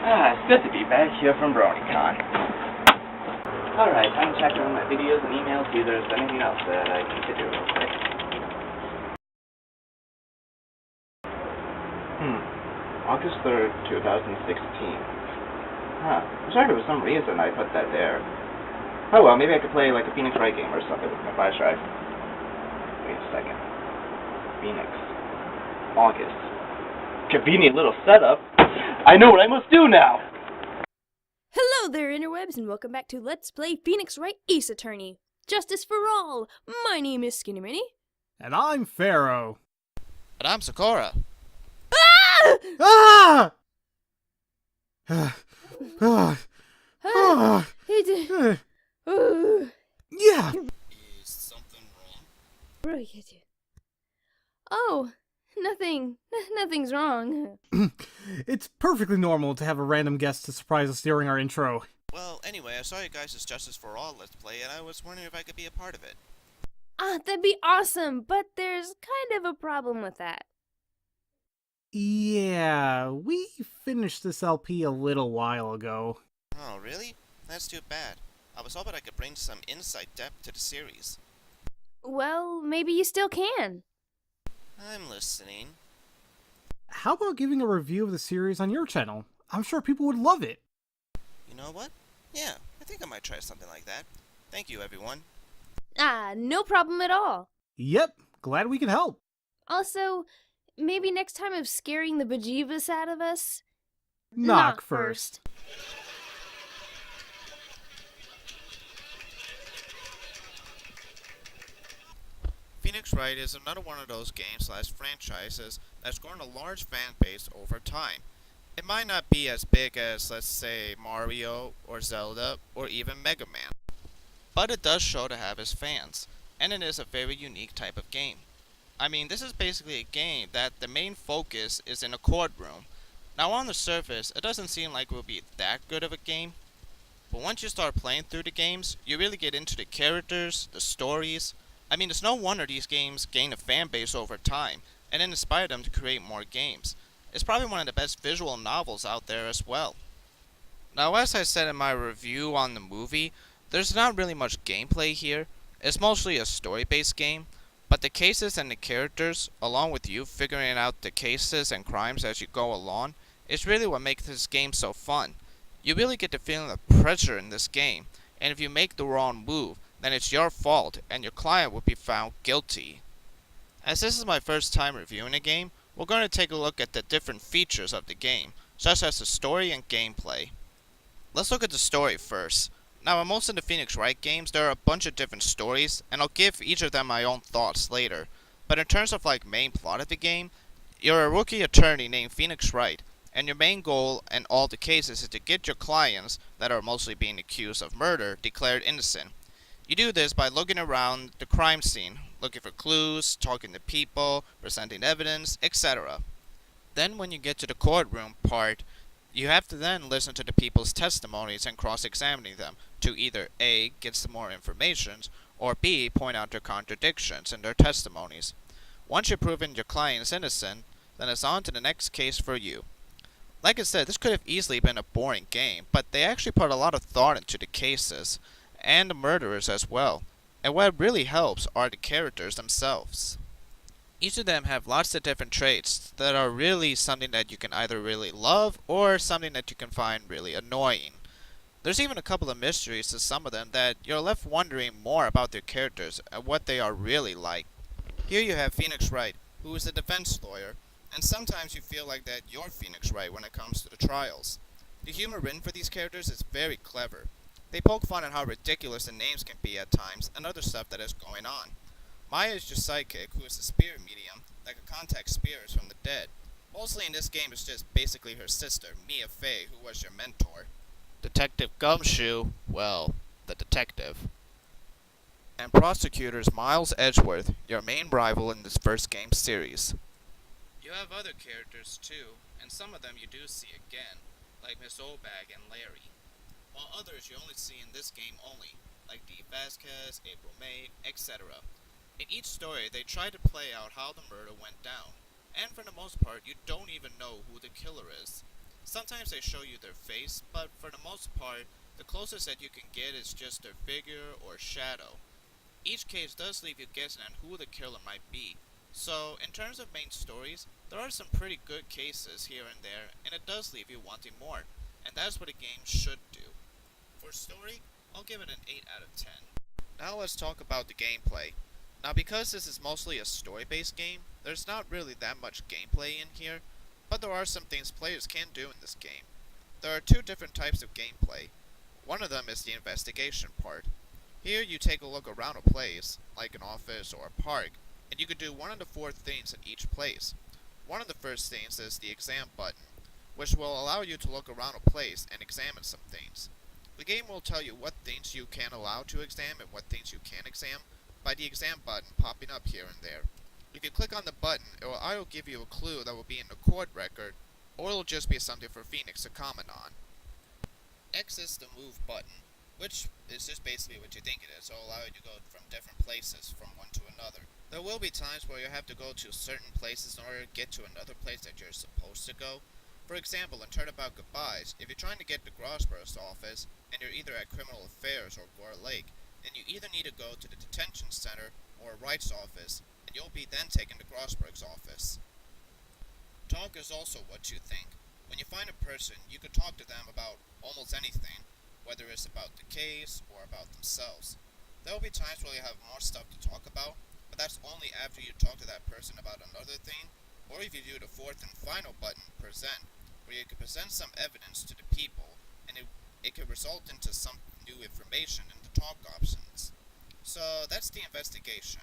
It's good to be back here from BronyCon. Alright, time to check on my videos and emails, see if there's anything else that I need to do real quick. August 3rd, 2016. I'm sorry for some reason I put that there. Oh well, maybe I could play like a Phoenix Wright game or something with my flash drive. Wait a second. Phoenix. August. Convenient little setup. I know what I must do now! Hello there, interwebs, and welcome back to Let's Play Phoenix Wright Ace Attorney. Justice for all! My name is Skinny Minnie. And I'm Pharaoh. And I'm Sakura. Ah! Yeah. Is something wrong? Oh, nothing's wrong. It's perfectly normal to have a random guest to surprise us during our intro. Well, anyway, I saw you guys' Justice for All Let's Play, and I was wondering if I could be a part of it. That'd be awesome, but there's kind of a problem with that. Yeah, we finished this LP a little while ago. Oh, really? That's too bad. I was hoping I could bring some insight depth to the series. Well, maybe you still can. I'm listening. How about giving a review of the series on your channel? I'm sure people would love it. You know what? Yeah, I think I might try something like that. Thank you, everyone. No problem at all. Yep, glad we can help. Also, maybe next time of scaring the bejeebus out of us, Knock first. Phoenix Wright is another one of those games/franchises that's grown a large fan base over time. It might not be as big as, let's say, Mario or Zelda or even Mega Man, but it does show to have its fans, and it is a very unique type of game. I mean, this is basically a game that the main focus is in a courtroom. Now on the surface, it doesn't seem like it will be that good of a game, but once you start playing through the games, you really get into the characters, the stories. I mean, it's no wonder these games gain a fan base over time, and then inspire them to create more games. It's probably one of the best visual novels out there as well. Now, as I said in my review on the movie, there's not really much gameplay here. It's mostly a story-based game, but the cases and the characters, along with you figuring out the cases and crimes as you go along, is really what makes this game so fun. You really get the feeling of pressure in this game, and if you make the wrong move, then it's your fault, and your client will be found guilty. As this is my first time reviewing a game, we're going to take a look at the different features of the game, such as the story and gameplay. Let's look at the story first. Now, in most of the Phoenix Wright games, there are a bunch of different stories, and I'll give each of them my own thoughts later. But in terms of main plot of the game, you're a rookie attorney named Phoenix Wright, and your main goal in all the cases is to get your clients, that are mostly being accused of murder, declared innocent. You do this by looking around the crime scene, looking for clues, talking to people, presenting evidence, etc. Then when you get to the courtroom part, you have to then listen to the people's testimonies and cross-examining them to either A, get some more information, or B, point out their contradictions in their testimonies. Once you've proven your client is innocent, then it's on to the next case for you. Like I said, this could have easily been a boring game, but they actually put a lot of thought into the cases, and the murderers as well. And what really helps are the characters themselves. Each of them have lots of different traits that are really something that you can either really love or something that you can find really annoying. There's even a couple of mysteries to some of them that you're left wondering more about their characters and what they are really like. Here you have Phoenix Wright, who is a defense lawyer, and sometimes you feel like that you're Phoenix Wright when it comes to the trials. The humor written for these characters is very clever. They poke fun at how ridiculous the names can be at times and other stuff that is going on. Maya is your sidekick, who is a spirit medium that can contact spirits from the dead. Mostly in this game it's just basically her sister, Mia Fey, who was your mentor. Detective Gumshoe, well, the detective. And prosecutors Miles Edgeworth, your main rival in this first game series. You have other characters too, and some of them you do see again, like Miss Obag and Larry. While others you only see in this game only, like Dee Vasquez, April May, etc. In each story, they try to play out how the murder went down, and for the most part, you don't even know who the killer is. Sometimes they show you their face, but for the most part, the closest that you can get is just their figure or shadow. Each case does leave you guessing on who the killer might be. So, in terms of main stories, there are some pretty good cases here and there, and it does leave you wanting more. And that's what a game should do. For story, I'll give it an 8 out of 10. Now let's talk about the gameplay. Now because this is mostly a story-based game, there's not really that much gameplay in here, but there are some things players can do in this game. There are two different types of gameplay. One of them is the investigation part. Here you take a look around a place, like an office or a park, and you can do one of the four things in each place. One of the first things is the exam button, which will allow you to look around a place and examine some things. The game will tell you what things you can allow to examine and what things you can't examine by the exam button popping up here and there. If you click on the button, it will either give you a clue that will be in the court record, or it will just be something for Phoenix to comment on. X is the move button, which is just basically what you think it is. It will allow you to go from different places from one to another. There will be times where you have to go to certain places in order to get to another place that you're supposed to go. For example, in Turnabout Goodbyes, if you're trying to get to Grossborough's office, and you're either at Criminal Affairs or Gore Lake, then you either need to go to the detention center or Wright's office, and you'll be then taken to Grossborough's office. Talk is also what you think. When you find a person, you can talk to them about almost anything, whether it's about the case or about themselves. There will be times where you have more stuff to talk about, but that's only after you talk to that person about another thing, or if you do the fourth and final button, present, where you can present some evidence to the people, and it could result into some new information in the talk options. So that's the investigation.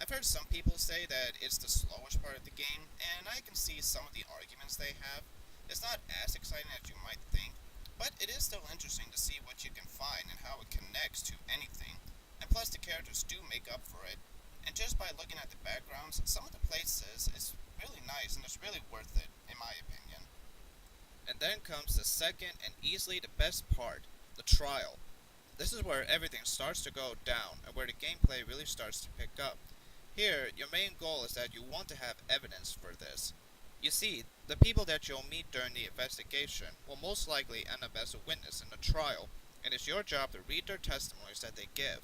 I've heard some people say that it's the slowest part of the game, and I can see some of the arguments they have. It's not as exciting as you might think, but it is still interesting to see what you can find and how it connects to anything. And plus the characters do make up for it. And just by looking at the backgrounds, some of the places is really nice and it's really worth it, in my opinion. And then comes the second and easily the best part, the trial. This is where everything starts to go down and where the gameplay really starts to pick up. Here, your main goal is that you want to have evidence for this. You see, the people that you'll meet during the investigation will most likely end up as a witness in the trial, and it's your job to read their testimonies that they give.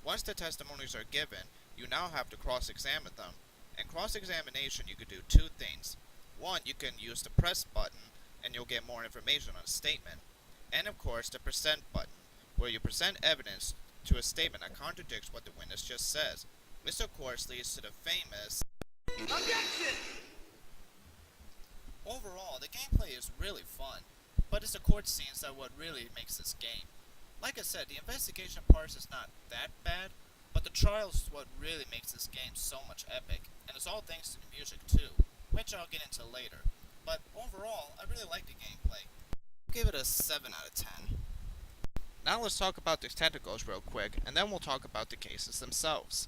Once the testimonies are given, you now have to cross-examine them. In cross-examination, you can do two things. One, you can use the press button, and you'll get more information on a statement. And of course, the present button, where you present evidence to a statement that contradicts what the witness just says. This of course leads to the famous Objection! Overall, the gameplay is really fun, but it's the court scenes that what really makes this game. Like I said, the investigation part is not that bad, but the trial is what really makes this game so much epic, and it's all thanks to the music too, which I'll get into later. But overall, I really like the gameplay. I'll give it a 7 out of 10. Now let's talk about the tentacles real quick, and then we'll talk about the cases themselves.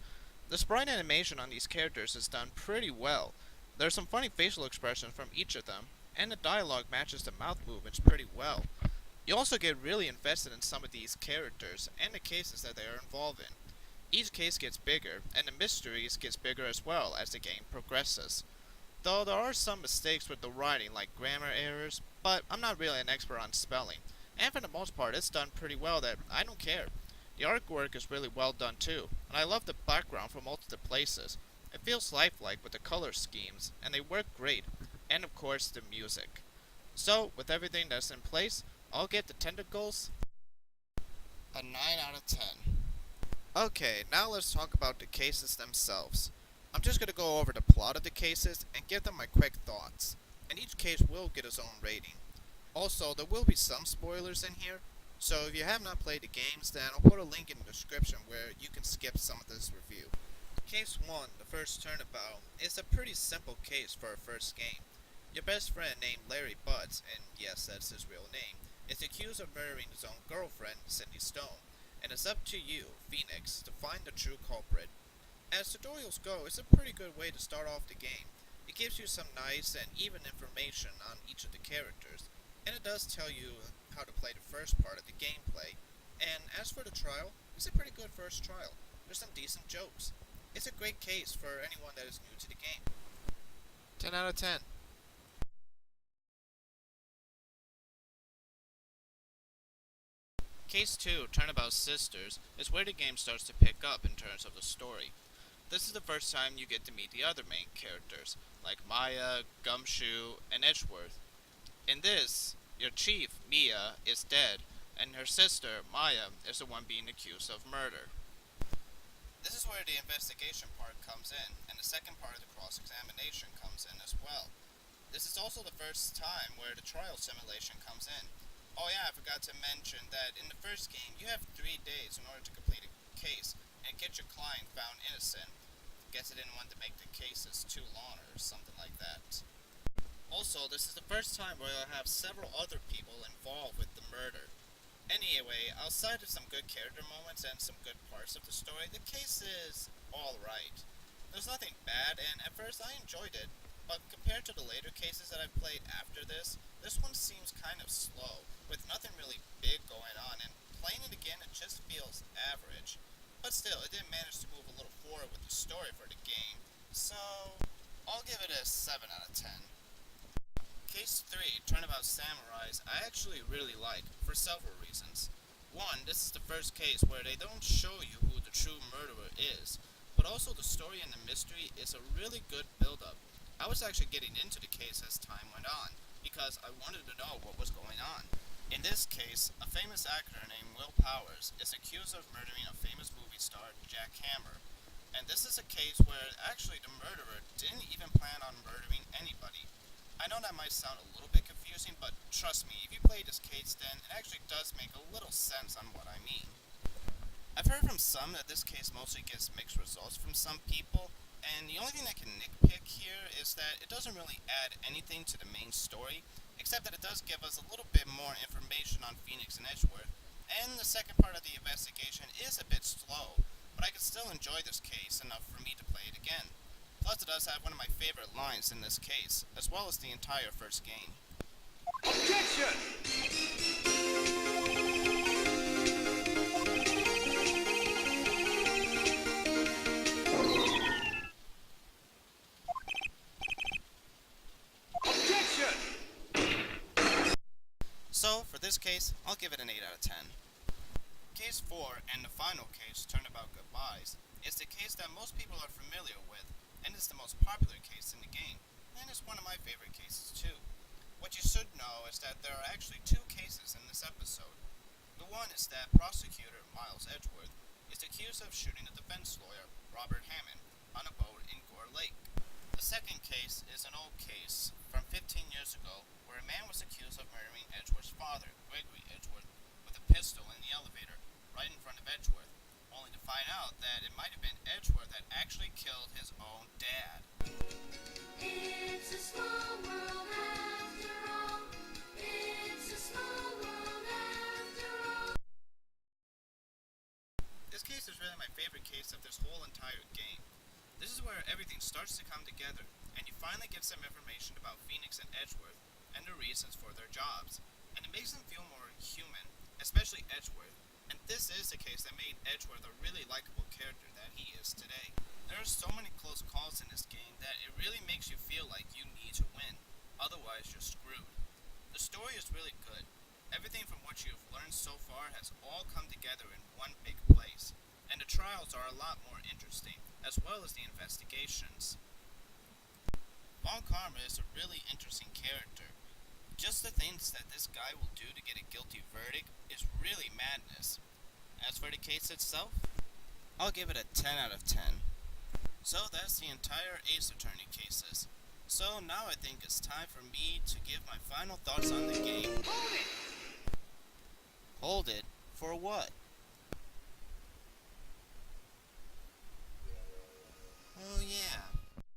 The sprite animation on these characters is done pretty well. There's some funny facial expressions from each of them, and the dialogue matches the mouth movements pretty well. You also get really invested in some of these characters and the cases that they are involved in. Each case gets bigger, and the mysteries gets bigger as well as the game progresses. Though there are some mistakes with the writing, like grammar errors, but I'm not really an expert on spelling. And for the most part, it's done pretty well that I don't care. The artwork is really well done too, and I love the background from most of the places. It feels lifelike with the color schemes, and they work great. And of course, the music. So, with everything that's in place, I'll get the tentacles a 9 out of 10. Okay, now let's talk about the cases themselves. I'm just going to go over the plot of the cases and give them my quick thoughts, and each case will get its own rating. Also, there will be some spoilers in here, so if you have not played the games, then I'll put a link in the description where you can skip some of this review. Case 1, the first turnabout, is a pretty simple case for a first game. Your best friend named Larry Butts, and yes, that's his real name, is accused of murdering his own girlfriend, Cindy Stone, and it's up to you, Phoenix, to find the true culprit. As tutorials go, it's a pretty good way to start off the game. It gives you some nice and even information on each of the characters, and it does tell you how to play the first part of the gameplay. And as for the trial, it's a pretty good first trial. There's some decent jokes. It's a great case for anyone that is new to the game. 10 out of 10. Case 2, Turnabout Sisters, is where the game starts to pick up in terms of the story. This is the first time you get to meet the other main characters, like Maya, Gumshoe, and Edgeworth. In this, your chief, Mia, is dead, and her sister, Maya, is the one being accused of murder. This is where the investigation part comes in, and the second part of the cross-examination comes in as well. This is also the first time where the trial simulation comes in. Oh yeah, I forgot to mention that in the first game, you have 3 days in order to complete a case and get your client found innocent. Guess I didn't want to make the cases too long or something like that. Also, this is the first time where you'll have several other people involved with the murder. Anyway, outside of some good character moments and some good parts of the story, the case is alright. There's nothing bad, and at first I enjoyed it, but compared to the later cases that I've played after this one seems kind of slow, with nothing really big going on, and playing it again it just feels average. But still, it did manage to move a little forward with the story for the game, so I'll give it a 7 out of 10. Case 3, Turnabout Samurais, I actually really like, for several reasons. One, this is the first case where they don't show you who the true murderer is, but also the story and the mystery is a really good build-up. I was actually getting into the case as time went on, because I wanted to know what was going on. In this case, a famous actor named Will Powers is accused of murdering a famous movie star, Jack Hammer. And this is a case where actually the murderer didn't even plan on murdering anybody. I know that might sound a little bit confusing, but trust me, if you play this case then, it actually does make a little sense on what I mean. I've heard from some that this case mostly gets mixed results from some people, and the only thing I can nitpick here is that it doesn't really add anything to the main story, except that it does give us a little bit more information on Phoenix and Edgeworth, and the second part of the investigation is a bit slow, but I can still enjoy this case enough for me to play it again. Plus it does have one of my favorite lines in this case, as well as the entire first game. Objection! So, for this case, I'll give it an 8 out of 10. Case 4, and the final case, Turnabout Goodbyes, is the case that most people are familiar with, and is the most popular case in the game, and is one of my favorite cases too. What you should know is that there are actually 2 cases in this episode. The one is that prosecutor, Miles Edgeworth, is accused of shooting the defense lawyer, Robert Hammond, on a boat in Gore Lake. The second case is an old case from 15 years ago, where a man was accused of murdering Edgeworth's father, Gregory Edgeworth, with a pistol in the elevator, right in front of Edgeworth, only to find out that it might have been Edgeworth that actually killed his own dad. It's a small world after all. It's a small world after all. This case is really my favorite case of this whole entire game. This is where everything starts to come together, and you finally get some information about Phoenix and Edgeworth, and the reasons for their jobs, and it makes them feel more human, especially Edgeworth, and this is the case that made Edgeworth a really likable character that he is today. There are so many close calls in this game that it really makes you feel like you need to win, otherwise you're screwed. The story is really good. Everything from what you've learned so far has all come together in one big place, and the trials are a lot more interesting, as well as the investigations. Von Karma is a really interesting character. Just the things that this guy will do to get a guilty verdict is really madness. As for the case itself, I'll give it a 10 out of 10. So that's the entire Ace Attorney cases. So now I think it's time for me to give my final thoughts on the game. Hold it! Hold it? For what? Oh yeah,